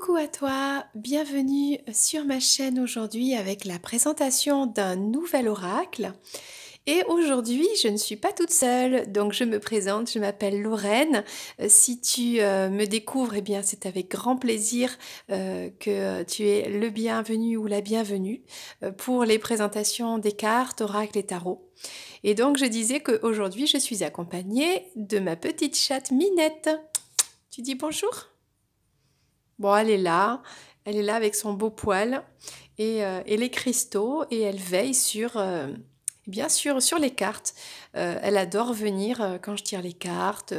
Coucou à toi, bienvenue sur ma chaîne aujourd'hui avec la présentation d'un nouvel oracle. Et aujourd'hui, je ne suis pas toute seule, donc je me présente, je m'appelle Lorraine. Si tu me découvres, eh bien c'est avec grand plaisir que tu es le bienvenu ou la bienvenue pour les présentations des cartes, oracles et tarot. Et donc je disais qu'aujourd'hui, je suis accompagnée de ma petite chatte Minette. Tu dis bonjour? Bon, elle est là avec son beau poil et les cristaux et elle veille sur, bien sûr, sur les cartes. Elle adore venir quand je tire les cartes,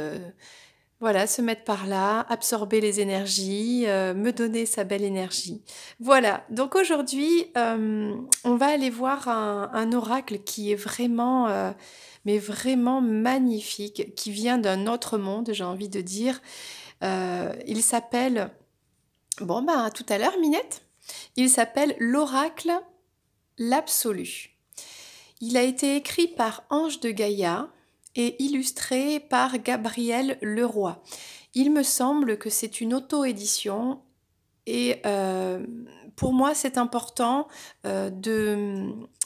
voilà, se mettre par là, absorber les énergies, me donner sa belle énergie. Voilà, donc aujourd'hui, on va aller voir un oracle qui est vraiment, mais vraiment magnifique, qui vient d'un autre monde, j'ai envie de dire. Il s'appelle Bon, ben, à tout à l'heure, Minette. Il s'appelle l'Oracle l'Absolu. Il a été écrit par Ange de Gaïa et illustré par Gabriel Leroy. Il me semble que c'est une auto-édition et pour moi, c'est important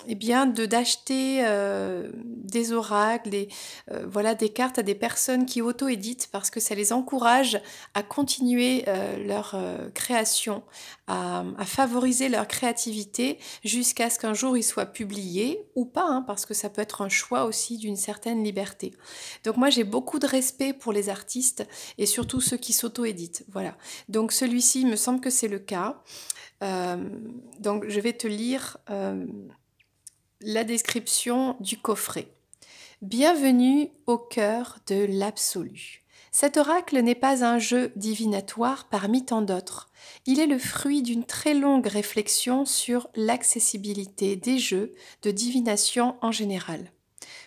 eh bien, d'acheter des oracles, voilà, des cartes à des personnes qui auto-éditent parce que ça les encourage à continuer leur création, à favoriser leur créativité jusqu'à ce qu'un jour ils soient publiés ou pas, hein, parce que ça peut être un choix aussi d'une certaine liberté. Donc moi, j'ai beaucoup de respect pour les artistes et surtout ceux qui s'auto-éditent. Voilà. Donc celui-ci, il me semble que c'est le cas. Donc je vais te lire la description du coffret. Bienvenue au cœur de l'absolu. Cet oracle n'est pas un jeu divinatoire parmi tant d'autres. Il est le fruit d'une très longue réflexion sur l'accessibilité des jeux de divination en général.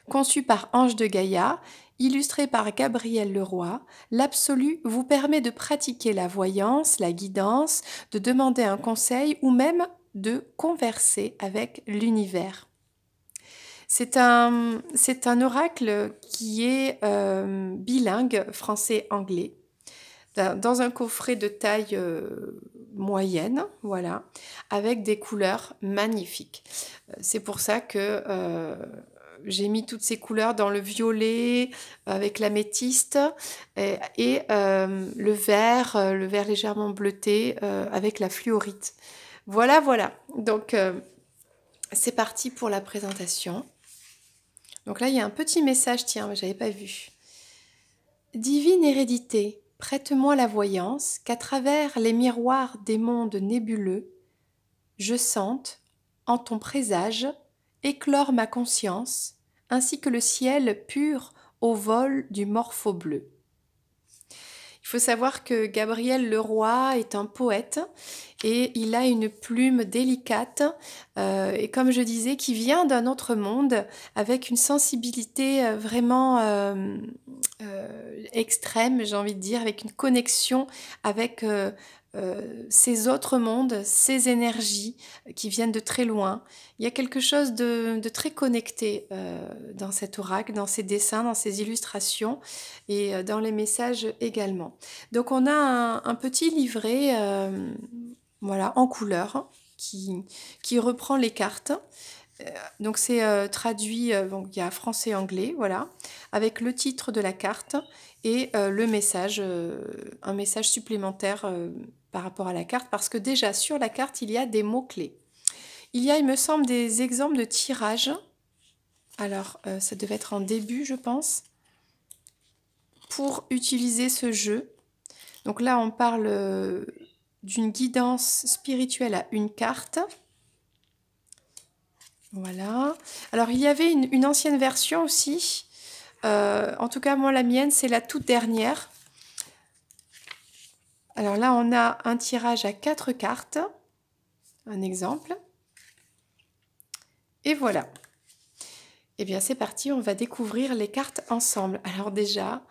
Conçu par Ange de Gaïa, illustré par Gabriel Leroy, l'absolu vous permet de pratiquer la voyance, la guidance, de demander un conseil ou même de converser avec l'univers. C'est un oracle qui est bilingue français-anglais, dans un coffret de taille moyenne, voilà, avec des couleurs magnifiques. C'est pour ça que j'ai mis toutes ces couleurs dans le violet avec l'améthyste et le vert légèrement bleuté avec la fluorite. Voilà, voilà. Donc c'est parti pour la présentation. Donc là, il y a un petit message, tiens, j'avais pas vu. Divine hérédité, prête-moi la voyance qu'à travers les miroirs des mondes nébuleux, je sente, en ton présage, éclore ma conscience, ainsi que le ciel pur au vol du morpho bleu. Il faut savoir que Gabriel Leroy est un poète et il a une plume délicate et comme je disais, qui vient d'un autre monde avec une sensibilité vraiment extrême, j'ai envie de dire, avec une connexion avec ces autres mondes, ces énergies qui viennent de très loin. Il y a quelque chose de très connecté dans cet oracle, dans ses dessins, dans ses illustrations et dans les messages également. Donc on a un petit livret voilà, en couleur qui reprend les cartes. Donc c'est traduit, donc il y a français et anglais, voilà, avec le titre de la carte et le message, un message supplémentaire par rapport à la carte, parce que déjà sur la carte, il y a des mots-clés. Il y a, il me semble, des exemples de tirage. Alors, ça devait être en début, je pense, pour utiliser ce jeu. Donc là, on parle d'une guidance spirituelle à une carte. Voilà. Alors, il y avait une ancienne version aussi. En tout cas, moi, la mienne, c'est la toute dernière. Alors là, on a un tirage à 4 cartes. Un exemple. Et voilà. Eh bien, c'est parti, on va découvrir les cartes ensemble. Alors déjà,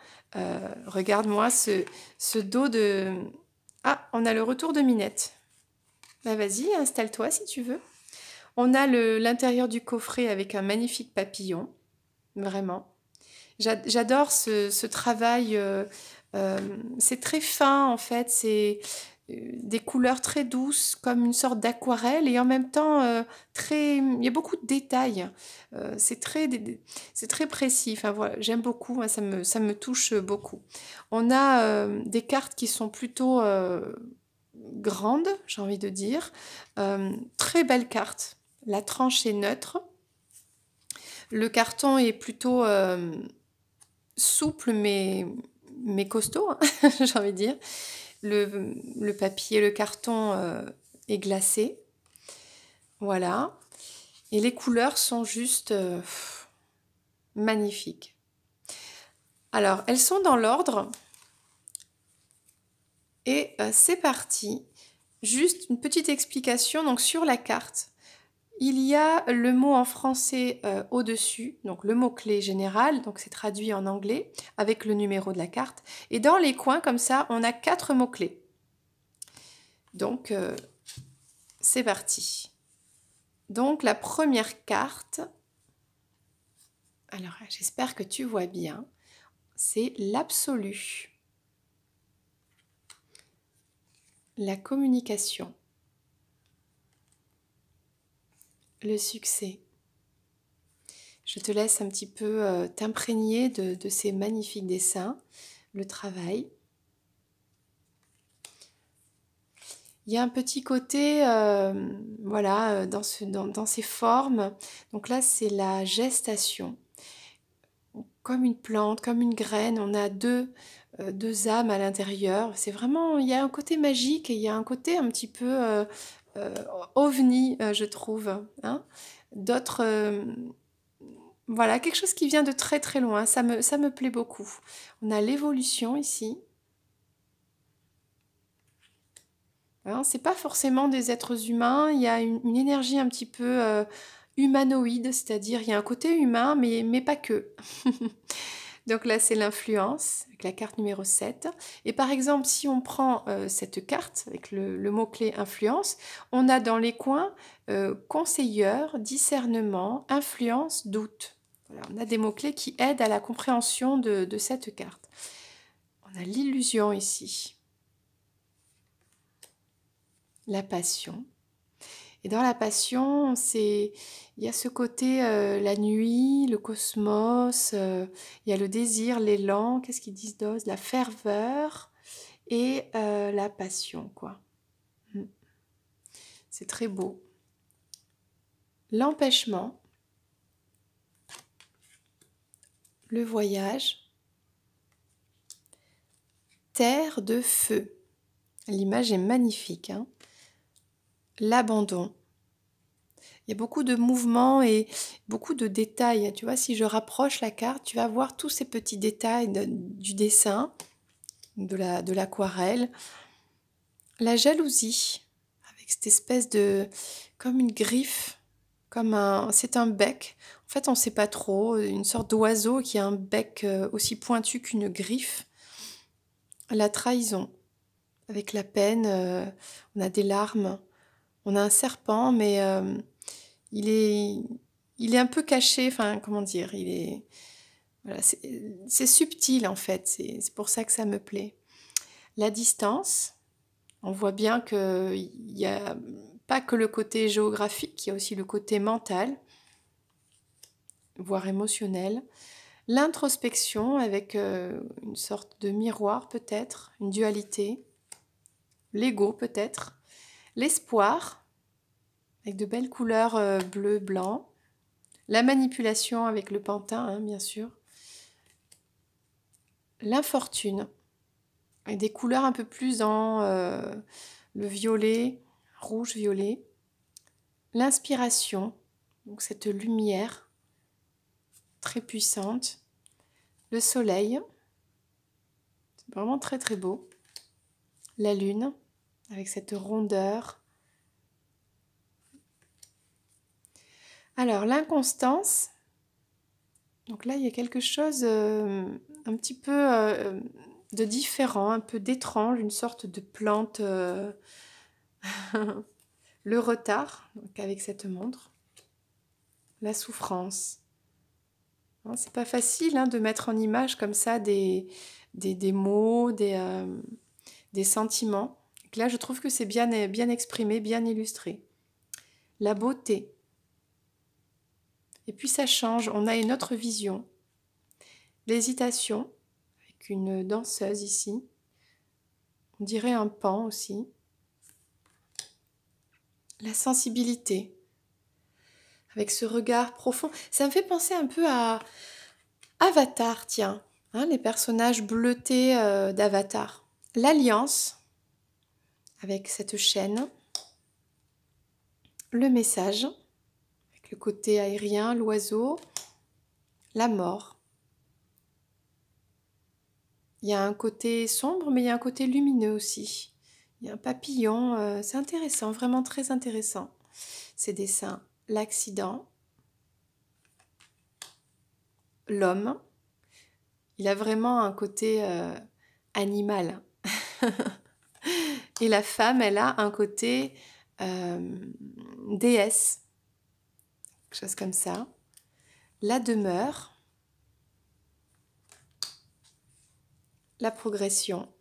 regarde-moi ce dos de... Ah, on a le retour de Minette. Bah, vas-y, installe-toi si tu veux. On a l'intérieur du coffret avec un magnifique papillon. Vraiment. J'adore ce travail. C'est très fin, en fait. des couleurs très douces, comme une sorte d'aquarelle, et en même temps, il y a beaucoup de détails. C'est c'est très précis. Enfin, voilà, j'aime beaucoup, moi, ça me touche beaucoup. On a des cartes qui sont plutôt grandes, j'ai envie de dire. Très belle carte. La tranche est neutre. Le carton est plutôt souple, mais costaud, hein, j'ai envie de dire. Le papier, le carton est glacé. Voilà. Et les couleurs sont juste magnifiques. Alors, elles sont dans l'ordre. Et c'est parti. Juste une petite explication. Donc, sur la carte, il y a le mot en français au-dessus, donc le mot-clé général, donc c'est traduit en anglais, avec le numéro de la carte. Et dans les coins, comme ça, on a 4 mots-clés. Donc, c'est parti. Donc, la première carte, alors j'espère que tu vois bien, c'est l'absolu. La communication. Le succès. Je te laisse un petit peu t'imprégner de ces magnifiques dessins, le travail. Il y a un petit côté, voilà, dans ces formes. Donc là, c'est la gestation. Comme une plante, comme une graine, on a deux âmes à l'intérieur. C'est vraiment, il y a un côté magique et il y a un côté un petit peu euh, ovni, je trouve. Hein. D'autres, voilà, quelque chose qui vient de très très loin. Ça me plaît beaucoup. On a l'évolution ici. Hein, c'est pas forcément des êtres humains. Il y a une énergie un petit peu humanoïde, c'est-à-dire il y a un côté humain, mais pas que. Donc là, c'est l'influence, avec la carte numéro 7. Et par exemple, si on prend cette carte, avec le mot-clé influence, on a dans les coins conseilleur, discernement, influence, doute. Voilà, on a des mots-clés qui aident à la compréhension de cette carte. On a l'illusion ici. La passion. Et dans la passion, il y a ce côté la nuit, le cosmos, il y a le désir, l'élan, qu'est-ce qu'ils disent d'autre? La ferveur et la passion, quoi. Mm. C'est très beau. L'empêchement, le voyage, terre de feu. L'image est magnifique, hein. L'abandon. Il y a beaucoup de mouvements et beaucoup de détails. Tu vois, si je rapproche la carte, tu vas voir tous ces petits détails du dessin, de l'aquarelle. La jalousie, avec cette espèce comme une griffe, c'est un bec. En fait, on ne sait pas trop, une sorte d'oiseau qui a un bec aussi pointu qu'une griffe. La trahison, avec la peine, on a des larmes. On a un serpent, mais il est un peu caché, enfin, comment dire, voilà, c'est subtil en fait, c'est pour ça que ça me plaît. La distance, on voit bien qu'il n'y a pas que le côté géographique, il y a aussi le côté mental, voire émotionnel. L'introspection avec une sorte de miroir peut-être, une dualité. L'ego peut-être. L'espoir, avec de belles couleurs bleu, blanc. La manipulation avec le pantin, hein, bien sûr. L'infortune, avec des couleurs un peu plus dans le violet, rouge-violet. L'inspiration, donc cette lumière très puissante. Le soleil, c'est vraiment très très beau. La lune, avec cette rondeur. Alors, l'inconstance, donc là, il y a quelque chose un petit peu de différent, un peu d'étrange, une sorte de plante. Le retard, donc avec cette montre. La souffrance. Hein, c'est pas facile hein, de mettre en image comme ça des mots, des sentiments Donc là, je trouve que c'est bien exprimé, bien illustré. La beauté. Et puis ça change, on a une autre vision. L'hésitation, avec une danseuse ici. On dirait un pan aussi. La sensibilité, avec ce regard profond. Ça me fait penser un peu à Avatar, tiens, hein, les personnages bleutés d'Avatar. L'alliance, avec cette chaîne. Le message, avec le côté aérien, l'oiseau. La mort. Il y a un côté sombre, mais il y a un côté lumineux aussi. Il y a un papillon, c'est intéressant, vraiment très intéressant, ces dessins. L'accident, l'homme, il a vraiment un côté animal. Et la femme, elle a un côté déesse, quelque chose comme ça. La demeure, la progression,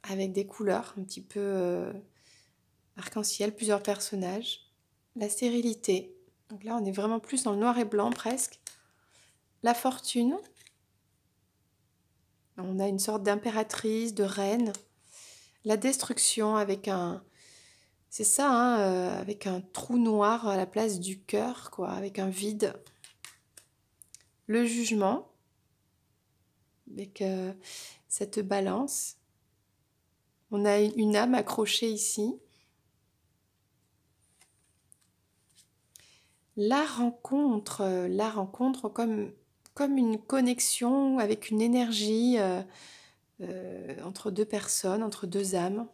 avec des couleurs un petit peu arc-en-ciel, plusieurs personnages. La stérilité, donc là on est vraiment plus dans le noir et blanc presque. La fortune, on a une sorte d'impératrice, de reine. La destruction avec un, c'est ça, hein, avec un trou noir à la place du cœur, quoi, avec un vide. Le jugement, avec cette balance. On a une âme accrochée ici. La rencontre comme une connexion avec une énergie entre deux personnes, entre deux âmes.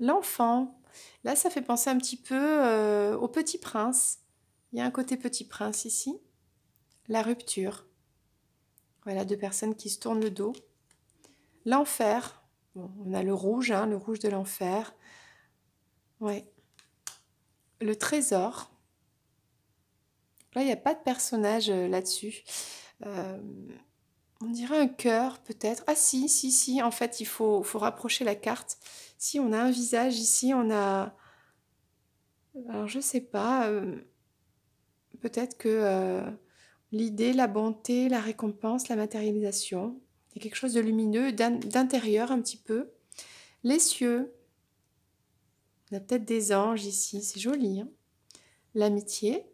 L'enfant, là ça fait penser un petit peu au Petit Prince. Il y a un côté Petit Prince ici. La rupture. Voilà, deux personnes qui se tournent le dos. L'enfer. Bon, on a le rouge, hein, le rouge de l'enfer. Ouais. Le trésor. Là, il n'y a pas de personnage là-dessus. On dirait un cœur, peut-être. Ah si. En fait, il faut rapprocher la carte. Si, on a un visage ici, on a... Alors, je sais pas. Peut-être que l'idée, la bonté, la récompense, la matérialisation. Il y a quelque chose de lumineux, d'intérieur un petit peu. Les cieux. On a peut-être des anges ici. C'est joli, hein. L'amitié.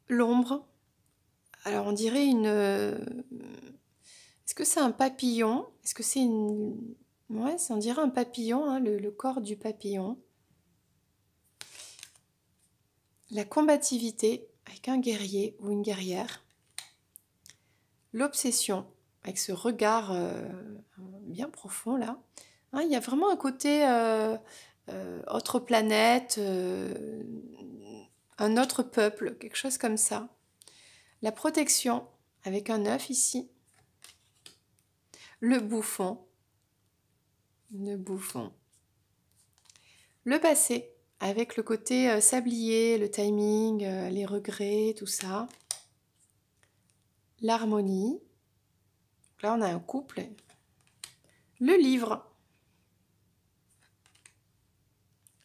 L'ombre. Alors, on dirait une... Est-ce que c'est un papillon? Est-ce que c'est une... Ouais, on dirait un papillon, hein, le corps du papillon. La combativité, avec un guerrier ou une guerrière. L'obsession, avec ce regard bien profond, là. Hein, il y a vraiment un côté autre planète, un autre peuple, quelque chose comme ça. La protection, avec un œuf ici. Le bouffon. Le bouffon. Le passé, avec le côté sablier, le timing, les regrets, tout ça. L'harmonie. Là, on a un couple. Le livre.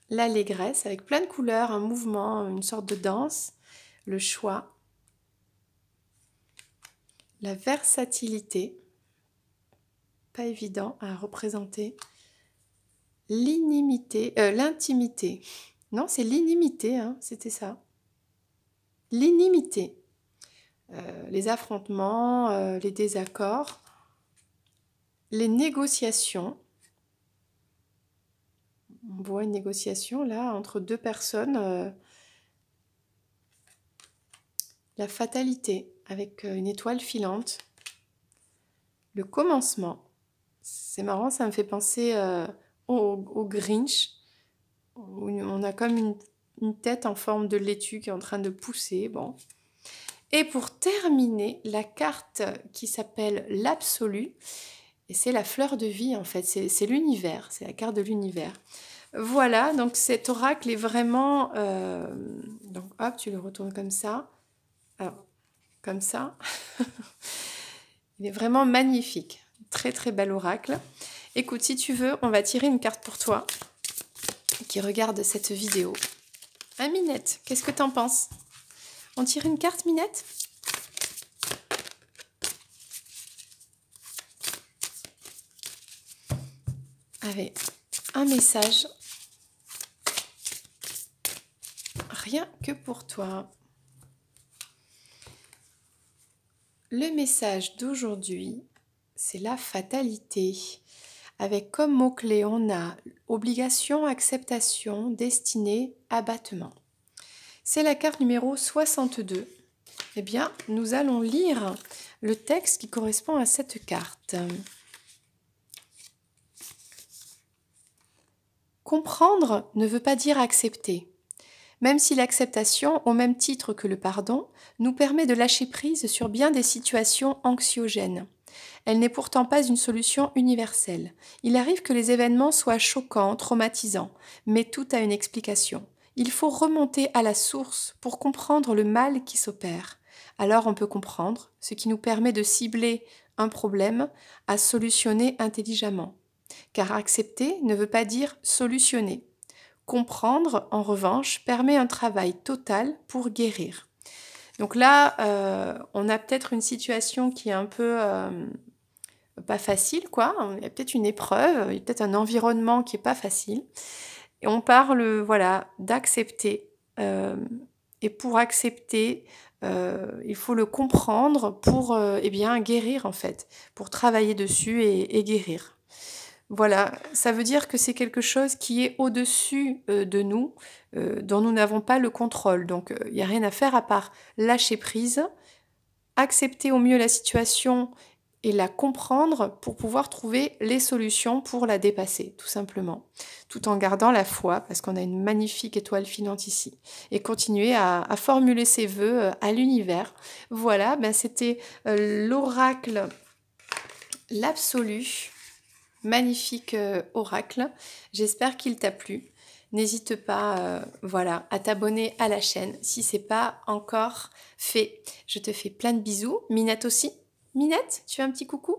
L'allégresse, avec plein de couleurs, un mouvement, une sorte de danse. Le choix. La versatilité. Pas évident à représenter. L'intimité. Non, c'est l'inimité, hein, c'était ça. L'inimité. Les affrontements, les désaccords. Les négociations. On voit une négociation là entre deux personnes. La fatalité avec une étoile filante. Le commencement. C'est marrant, ça me fait penser au Grinch. Où on a comme une tête en forme de laitue qui est en train de pousser. Bon. Et pour terminer, la carte qui s'appelle l'absolu. Et c'est la fleur de vie en fait, c'est l'univers, c'est la carte de l'univers. Voilà, donc cet oracle est vraiment... donc hop, tu le retournes comme ça. Alors, comme ça. Il est vraiment magnifique. Très très bel oracle. Écoute, si tu veux, on va tirer une carte pour toi qui regarde cette vidéo. Hein, Minette, qu'est-ce que t'en penses? On tire une carte, Minette? Avec un message. Rien que pour toi. Le message d'aujourd'hui, c'est la fatalité. Avec comme mot-clé, on a obligation, acceptation, destinée, abattement. C'est la carte numéro 62. Eh bien, nous allons lire le texte qui correspond à cette carte. Comprendre ne veut pas dire accepter. Même si l'acceptation, au même titre que le pardon, nous permet de lâcher prise sur bien des situations anxiogènes. Elle n'est pourtant pas une solution universelle. Il arrive que les événements soient choquants, traumatisants, mais tout a une explication. Il faut remonter à la source pour comprendre le mal qui s'opère. Alors on peut comprendre, ce qui nous permet de cibler un problème à solutionner intelligemment. Car accepter ne veut pas dire solutionner. Comprendre, en revanche, permet un travail total pour guérir. Donc là, on a peut-être une situation qui est un peu pas facile, quoi. Il y a peut-être une épreuve, il y a peut-être un environnement qui n'est pas facile. Et on parle, voilà, d'accepter. Et pour accepter, il faut le comprendre pour eh bien, guérir, en fait, pour travailler dessus et guérir. Voilà, ça veut dire que c'est quelque chose qui est au-dessus de nous, dont nous n'avons pas le contrôle. Donc, il n'y a rien à faire à part lâcher prise, accepter au mieux la situation et la comprendre pour pouvoir trouver les solutions pour la dépasser, tout simplement. Tout en gardant la foi, parce qu'on a une magnifique étoile filante ici. Et continuer à formuler ses vœux à l'univers. Voilà, ben c'était l'oracle, l'absolu. Magnifique oracle, j'espère qu'il t'a plu. N'hésite pas voilà, à t'abonner à la chaîne si ce n'est pas encore fait. Je te fais plein de bisous. Minette aussi. Minette, tu as un petit coucou?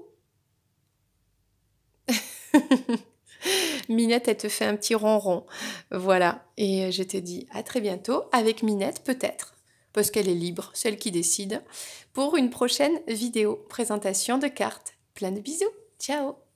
Minette, elle te fait un petit ronron. Voilà, et je te dis à très bientôt avec Minette peut-être, parce qu'elle est libre, celle qui décide, pour une prochaine vidéo présentation de cartes. Plein de bisous. Ciao!